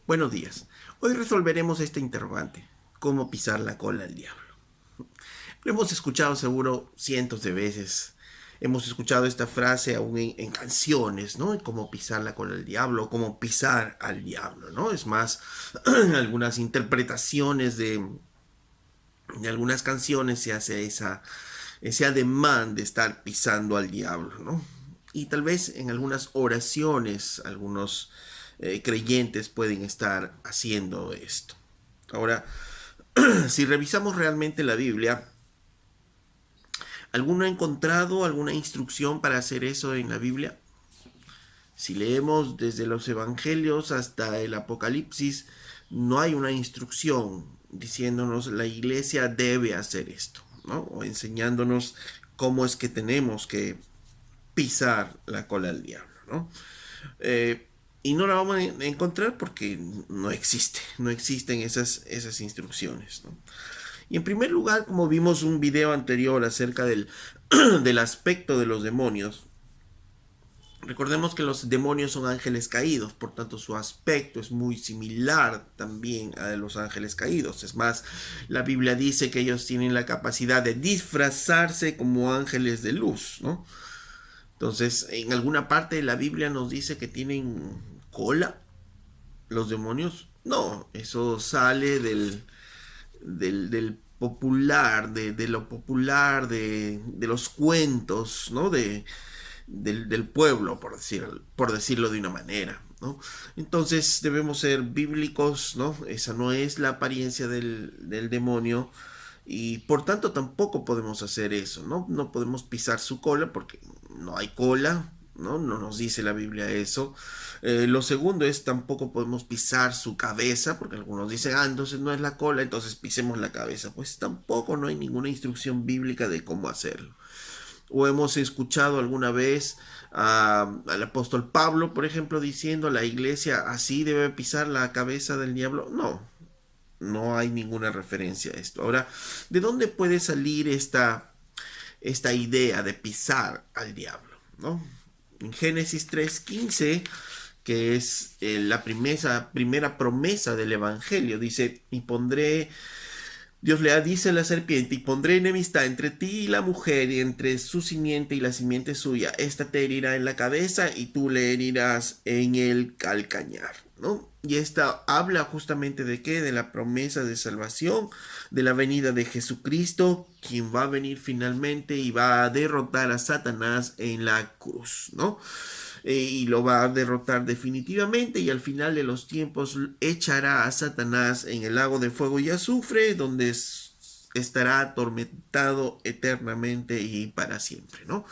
Buenos días. Hoy resolveremos este interrogante: ¿cómo pisar la cola al diablo? Lo hemos escuchado seguro cientos de veces. Hemos escuchado esta frase aún en canciones, ¿no? Cómo pisar la cola al diablo, cómo pisar al diablo, ¿no? Es más, algunas interpretaciones de algunas canciones se hace ese ademán de estar pisando al diablo, ¿no? Y tal vez en algunas oraciones, algunos creyentes pueden estar haciendo esto. Ahora, si revisamos realmente la Biblia, ¿alguno ha encontrado alguna instrucción para hacer eso en la Biblia? Si leemos desde los Evangelios hasta el Apocalipsis, no hay una instrucción diciéndonos la iglesia debe hacer esto, ¿no? O enseñándonos cómo es que tenemos que pisar la cola del diablo, ¿no? Eh, y no la vamos a encontrar porque no existe, no existen esas instrucciones, ¿no? Y en primer lugar, como vimos un video anterior acerca del aspecto de los demonios, recordemos que los demonios son ángeles caídos, por tanto su aspecto es muy similar también a los ángeles caídos. Es más, la Biblia dice que ellos tienen la capacidad de disfrazarse como ángeles de luz, ¿no? Entonces, en alguna parte de la Biblia nos dice que tienen cola los demonios. No, eso sale del popular, de lo popular, de los cuentos, ¿no? Del pueblo, por decirlo de una manera, ¿no? Entonces debemos ser bíblicos, ¿no? Esa no es la apariencia del demonio y por tanto tampoco podemos hacer eso, ¿no? No podemos pisar su cola porque no hay cola, ¿no? No nos dice la Biblia eso. Lo segundo es tampoco podemos pisar su cabeza, porque algunos dicen, entonces no es la cola, entonces pisemos la cabeza. Pues tampoco no hay ninguna instrucción bíblica de cómo hacerlo. O hemos escuchado alguna vez al apóstol Pablo, por ejemplo, diciendo la iglesia así debe pisar la cabeza del diablo. No, no hay ninguna referencia a esto. Ahora, ¿de dónde puede salir esta idea de pisar al diablo? ¿No? En Génesis 3:15, que es la primera promesa del Evangelio, dice, y pondré Dios le dice a la serpiente, y pondré enemistad entre ti y la mujer, y entre su simiente y la simiente suya. Esta te herirá en la cabeza y tú le herirás en el calcañar, ¿no? Y esta habla justamente de qué, de la promesa de salvación, de la venida de Jesucristo, quien va a venir finalmente y va a derrotar a Satanás en la cruz, ¿no? Y lo va a derrotar definitivamente y al final de los tiempos echará a Satanás en el lago de fuego y azufre donde estará atormentado eternamente y para siempre, ¿no?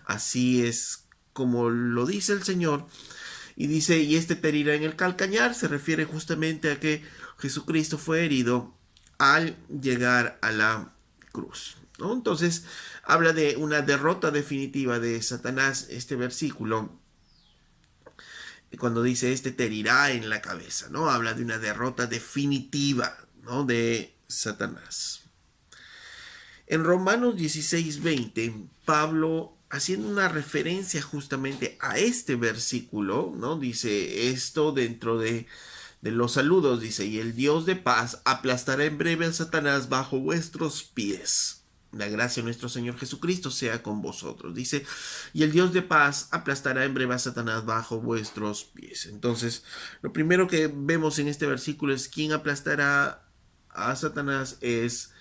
Así es como lo dice el Señor y dice, y este te herirá en el calcañar, se refiere justamente a que Jesucristo fue herido al llegar a la cruz, ¿no? Entonces habla de una derrota definitiva de Satanás este versículo cuando dice este te herirá en la cabeza, ¿no? Habla de una derrota definitiva, ¿no? De Satanás. En Romanos 16:20, Pablo, haciendo una referencia justamente a este versículo, ¿no? Dice esto dentro de los saludos, dice, y el Dios de paz aplastará en breve a Satanás bajo vuestros pies. La gracia de nuestro Señor Jesucristo sea con vosotros. Dice, y el Dios de paz aplastará en breve a Satanás bajo vuestros pies. Entonces, lo primero que vemos en este versículo es quién aplastará a Satanás es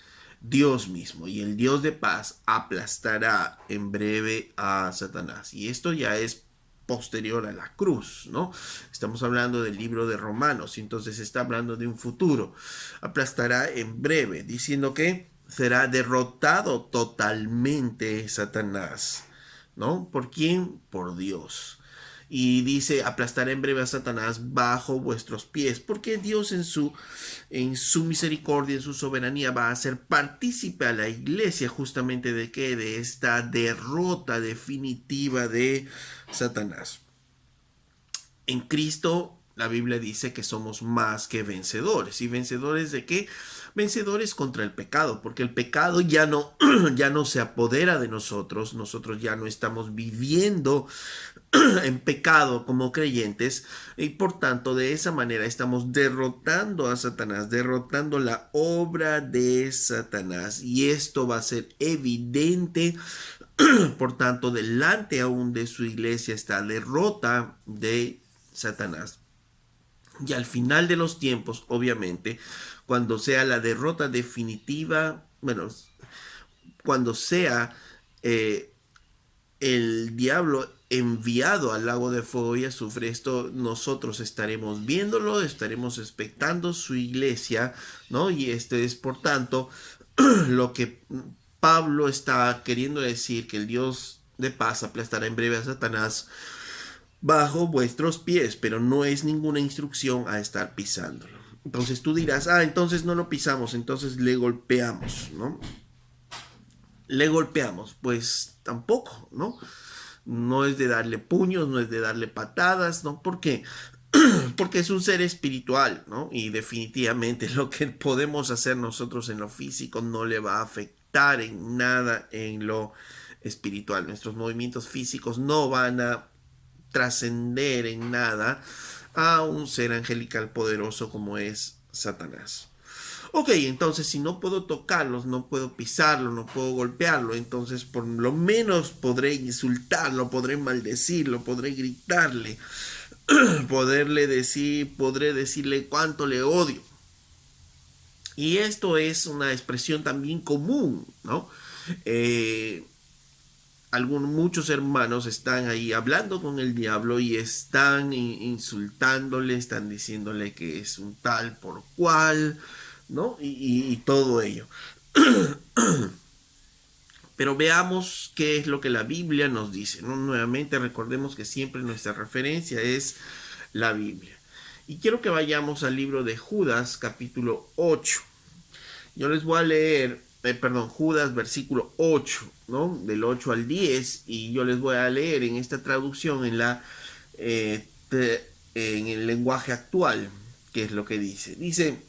Dios mismo. Y el Dios de paz aplastará en breve a Satanás. Y esto ya es posterior a la cruz, ¿no? Estamos hablando del libro de Romanos, entonces está hablando de un futuro. Aplastará en breve, diciendo que será derrotado totalmente Satanás, ¿no? ¿Por quién? Por Dios. Y dice, aplastará en breve a Satanás bajo vuestros pies, porque Dios en su misericordia, en su soberanía, va a hacer partícipe a la iglesia justamente de qué, de esta derrota definitiva de Satanás. En Cristo la Biblia dice que somos más que vencedores. ¿Y vencedores de qué? Vencedores contra el pecado, porque el pecado ya no, ya no se apodera de nosotros. Nosotros ya no estamos viviendo en pecado como creyentes, y por tanto de esa manera estamos derrotando a Satanás, derrotando la obra de Satanás, y esto va a ser evidente. Por tanto, delante aún de su iglesia esta derrota de Satanás. Y al final de los tiempos, obviamente, cuando sea la derrota definitiva, bueno, cuando sea eh, el diablo enviado al lago de fuego y azufre, esto nosotros estaremos viéndolo, estaremos expectando su iglesia, ¿no? Y este es, por tanto, lo que Pablo está queriendo decir, que el Dios de paz aplastará en breve a Satanás bajo vuestros pies, pero no es ninguna instrucción a estar pisándolo. Entonces tú dirás, entonces no lo pisamos, entonces le golpeamos, ¿no? Le golpeamos, pues tampoco, ¿no? No es de darle puños, no es de darle patadas, ¿no? ¿Por qué? Porque es un ser espiritual, ¿no? Y definitivamente lo que podemos hacer nosotros en lo físico no le va a afectar en nada en lo espiritual. Nuestros movimientos físicos no van a trascender en nada a un ser angelical poderoso como es Satanás. Ok, entonces si no puedo tocarlos, no puedo pisarlo, no puedo golpearlo, entonces por lo menos podré insultarlo, podré maldecirlo, podré gritarle, podré decirle cuánto le odio. Y esto es una expresión también común, ¿no? Eh, muchos hermanos están ahí hablando con el diablo y están insultándole, están diciéndole que es un tal por cual, ¿no? Y todo ello. Pero veamos qué es lo que la Biblia nos dice, ¿no? Nuevamente recordemos que siempre nuestra referencia es la Biblia. Y quiero que vayamos al libro de Judas, capítulo 8. Yo les voy a leer, Judas, versículo 8, ¿no? Del 8 al 10, y yo les voy a leer en esta traducción en el lenguaje actual, que es lo que dice. Dice: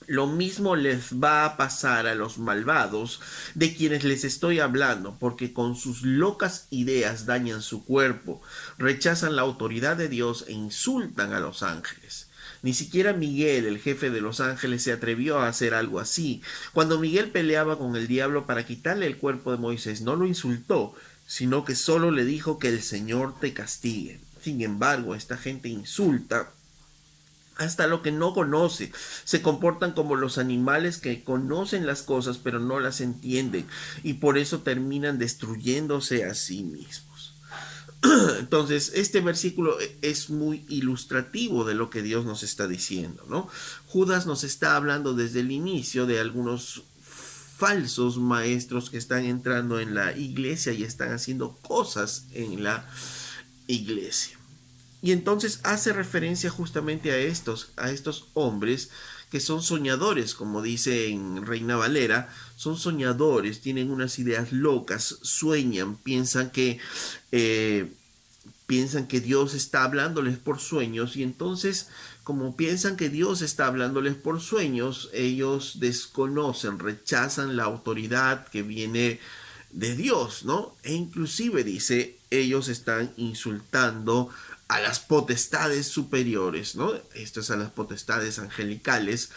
lo mismo les va a pasar a los malvados de quienes les estoy hablando, porque con sus locas ideas dañan su cuerpo, rechazan la autoridad de Dios e insultan a los ángeles. Ni siquiera Miguel, el jefe de los ángeles, se atrevió a hacer algo así. Cuando Miguel peleaba con el diablo para quitarle el cuerpo de Moisés, no lo insultó, sino que solo le dijo que el Señor te castigue. Sin embargo, esta gente insulta hasta lo que no conoce. Se comportan como los animales que conocen las cosas pero no las entienden, y por eso terminan destruyéndose a sí mismos. Entonces, este versículo es muy ilustrativo de lo que Dios nos está diciendo, ¿no? Judas nos está hablando desde el inicio de algunos falsos maestros que están entrando en la iglesia y están haciendo cosas en la iglesia. Y entonces hace referencia justamente a estos hombres que son soñadores, como dice en Reina Valera, son soñadores, tienen unas ideas locas, sueñan, piensan que Dios está hablándoles por sueños, y entonces, como piensan que Dios está hablándoles por sueños, ellos desconocen, rechazan la autoridad que viene de Dios, ¿no? E inclusive dice, ellos están insultando a las potestades superiores, ¿no? Esto es a las potestades angelicales,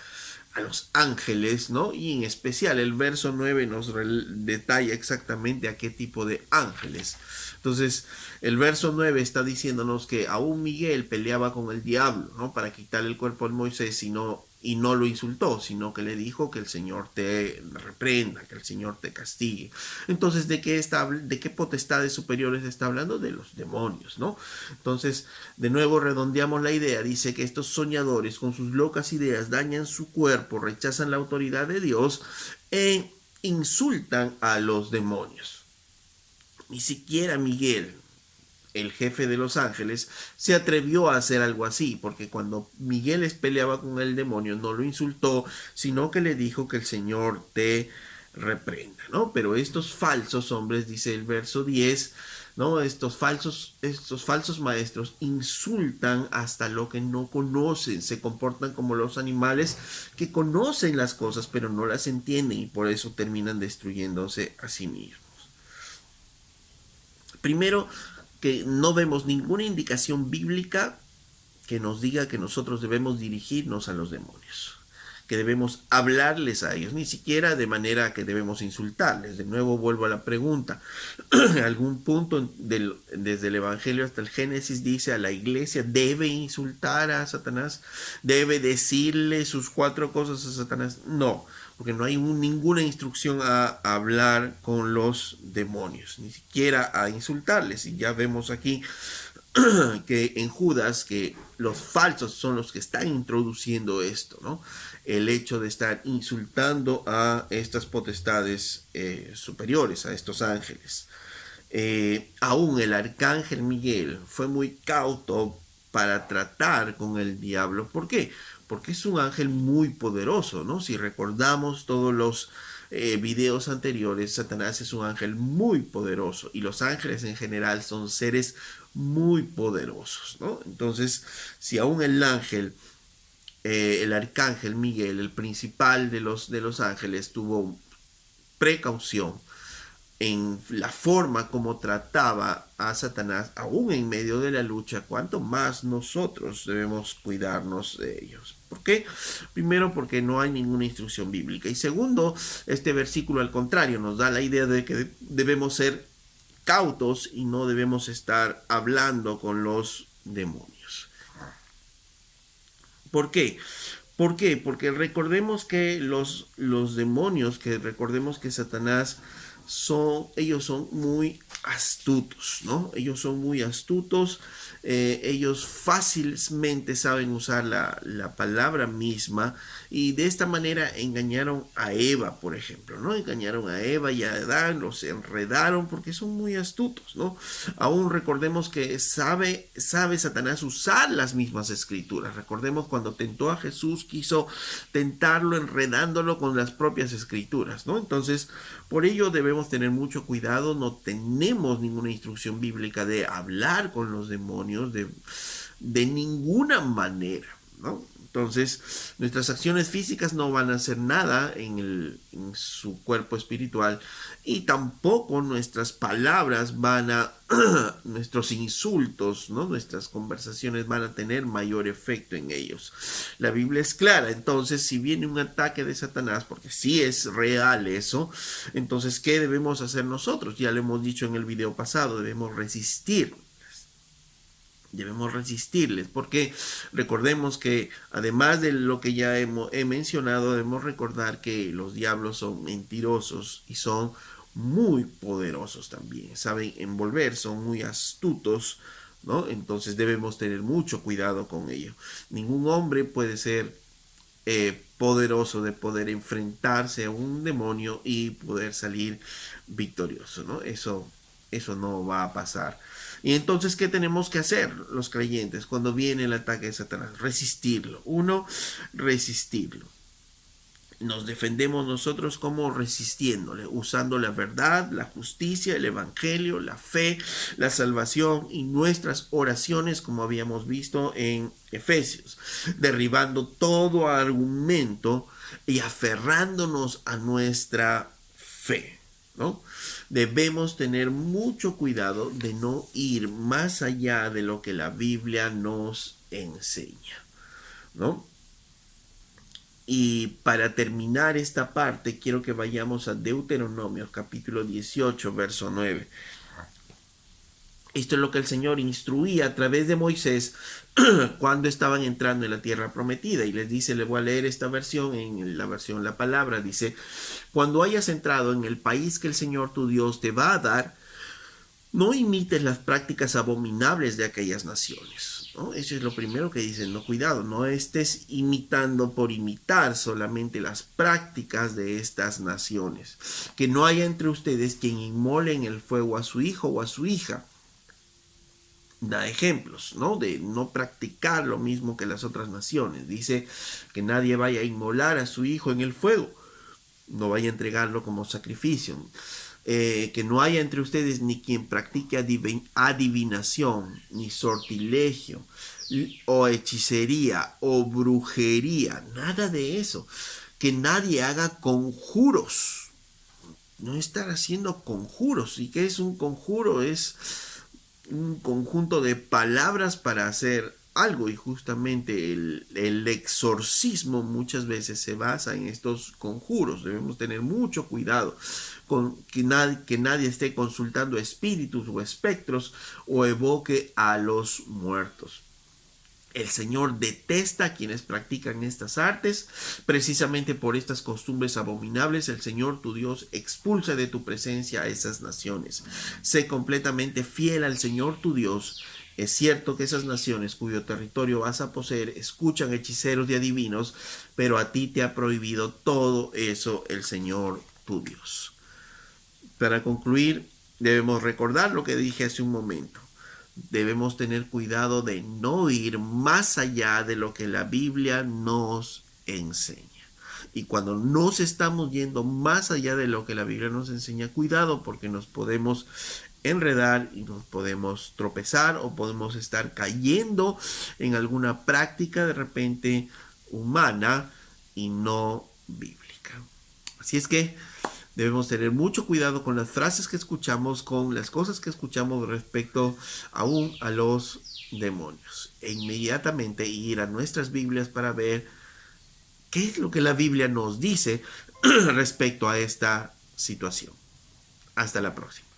a los ángeles, ¿no? Y en especial el verso 9 nos detalla exactamente a qué tipo de ángeles. Entonces, el verso 9 está diciéndonos que aún Miguel peleaba con el diablo, ¿no? Para quitarle el cuerpo a Moisés, y no lo insultó, sino que le dijo que el Señor te reprenda, que el Señor te castigue. Entonces, ¿de qué potestades superiores está hablando? De los demonios, ¿no? Entonces, de nuevo redondeamos la idea. Dice que estos soñadores con sus locas ideas dañan su cuerpo, rechazan la autoridad de Dios e insultan a los demonios. Ni siquiera Miguel, el jefe de los ángeles, se atrevió a hacer algo así, porque cuando Miguel peleaba con el demonio no lo insultó, sino que le dijo que el Señor te reprenda, ¿no? Pero estos falsos hombres, dice el verso 10, ¿no? Estos falsos maestros insultan hasta lo que no conocen, se comportan como los animales que conocen las cosas pero no las entienden y por eso terminan destruyéndose a sí mismos. Primero, que no vemos ninguna indicación bíblica que nos diga que nosotros debemos dirigirnos a los demonios, que debemos hablarles a ellos, ni siquiera de manera que debemos insultarles. De nuevo vuelvo a la pregunta. Algún punto desde el Evangelio hasta el Génesis dice a la iglesia debe insultar a Satanás, debe decirle sus 4 cosas a Satanás. No, porque no hay ninguna instrucción a hablar con los demonios, ni siquiera a insultarles. Y ya vemos aquí que en Judas que los falsos son los que están introduciendo esto, ¿no? El hecho de estar insultando a estas potestades superiores, a estos ángeles. Aún el arcángel Miguel fue muy cauto para tratar con el diablo. ¿Por qué? Porque es un ángel muy poderoso, ¿no? Si recordamos todos los videos anteriores, Satanás es un ángel muy poderoso y los ángeles en general son seres muy poderosos, ¿no? Entonces, si aún el ángel, el arcángel Miguel, el principal de los ángeles, tuvo precaución en la forma como trataba a Satanás, aún en medio de la lucha, cuanto más nosotros debemos cuidarnos de ellos. ¿Por qué? Primero, porque no hay ninguna instrucción bíblica. Y segundo, este versículo al contrario nos da la idea de que debemos ser cautos y no debemos estar hablando con los demonios. ¿Por qué? ¿Por qué? Porque recordemos que los demonios, que recordemos que Satanás ellos son muy astutos, ¿no? Ellos son muy astutos, ellos fácilmente saben usar la palabra misma y de esta manera engañaron a Eva, por ejemplo, ¿no? Engañaron a Eva y a Adán, los enredaron porque son muy astutos, ¿no? Aún recordemos que sabe Satanás usar las mismas escrituras. Recordemos cuando tentó a Jesús, quiso tentarlo enredándolo con las propias escrituras, ¿no? Entonces, por ello debemos tener mucho cuidado, no tenemos ninguna instrucción bíblica de hablar con los demonios de ninguna manera, ¿no? Entonces, nuestras acciones físicas no van a hacer nada en su cuerpo espiritual y tampoco nuestras palabras van a, nuestros insultos, ¿no? Nuestras conversaciones van a tener mayor efecto en ellos. La Biblia es clara, entonces, si viene un ataque de Satanás, porque sí es real eso, entonces, ¿qué debemos hacer nosotros? Ya lo hemos dicho en el video pasado, debemos resistir. Debemos resistirles, porque recordemos que además de lo que ya he mencionado, debemos recordar que los diablos son mentirosos y son muy poderosos también, saben envolver, son muy astutos, ¿no? Entonces debemos tener mucho cuidado con ello. Ningún hombre puede ser poderoso de poder enfrentarse a un demonio y poder salir victorioso, ¿no? Eso no va a pasar. Y entonces, ¿qué tenemos que hacer los creyentes cuando viene el ataque de Satanás? Resistirlo. Uno, resistirlo. Nos defendemos nosotros como resistiéndole, usando la verdad, la justicia, el evangelio, la fe, la salvación y nuestras oraciones, como habíamos visto en Efesios, derribando todo argumento y aferrándonos a nuestra fe, ¿no? Debemos tener mucho cuidado de no ir más allá de lo que la Biblia nos enseña, ¿no? Y para terminar esta parte, quiero que vayamos a Deuteronomio, capítulo 18, verso 9. Esto es lo que el Señor instruía a través de Moisés cuando estaban entrando en la tierra prometida. Y les dice, le voy a leer esta versión, en la versión La Palabra, dice, cuando hayas entrado en el país que el Señor tu Dios te va a dar, no imites las prácticas abominables de aquellas naciones, ¿no? Eso es lo primero que dicen, no, cuidado, no estés imitando por imitar solamente las prácticas de estas naciones. Que no haya entre ustedes quien inmole en el fuego a su hijo o a su hija. Da ejemplos, ¿no? De no practicar lo mismo que las otras naciones. Dice que nadie vaya a inmolar a su hijo en el fuego. no vaya a entregarlo como sacrificio. Que no haya entre ustedes ni quien practique adivinación, ni sortilegio, o hechicería, o brujería, nada de eso. Que nadie haga conjuros. No estar haciendo conjuros. ¿Y qué es un conjuro? Es un conjunto de palabras para hacer algo, y justamente el exorcismo muchas veces se basa en estos conjuros. Debemos tener mucho cuidado con que nadie esté consultando espíritus o espectros o evoque a los muertos. El Señor detesta a quienes practican estas artes. Precisamente por estas costumbres abominables, el Señor tu Dios expulsa de tu presencia a esas naciones. Sé completamente fiel al Señor tu Dios. Es cierto que esas naciones cuyo territorio vas a poseer escuchan hechiceros y adivinos, pero a ti te ha prohibido todo eso el Señor tu Dios. Para concluir, debemos recordar lo que dije hace un momento. Debemos tener cuidado de no ir más allá de lo que la Biblia nos enseña. Y cuando nos estamos yendo más allá de lo que la Biblia nos enseña, cuidado, porque nos podemos enredar y nos podemos tropezar o podemos estar cayendo en alguna práctica de repente humana y no bíblica. Así es que debemos tener mucho cuidado con las frases que escuchamos, con las cosas que escuchamos respecto aún a los demonios. E inmediatamente ir a nuestras Biblias para ver qué es lo que la Biblia nos dice respecto a esta situación. Hasta la próxima.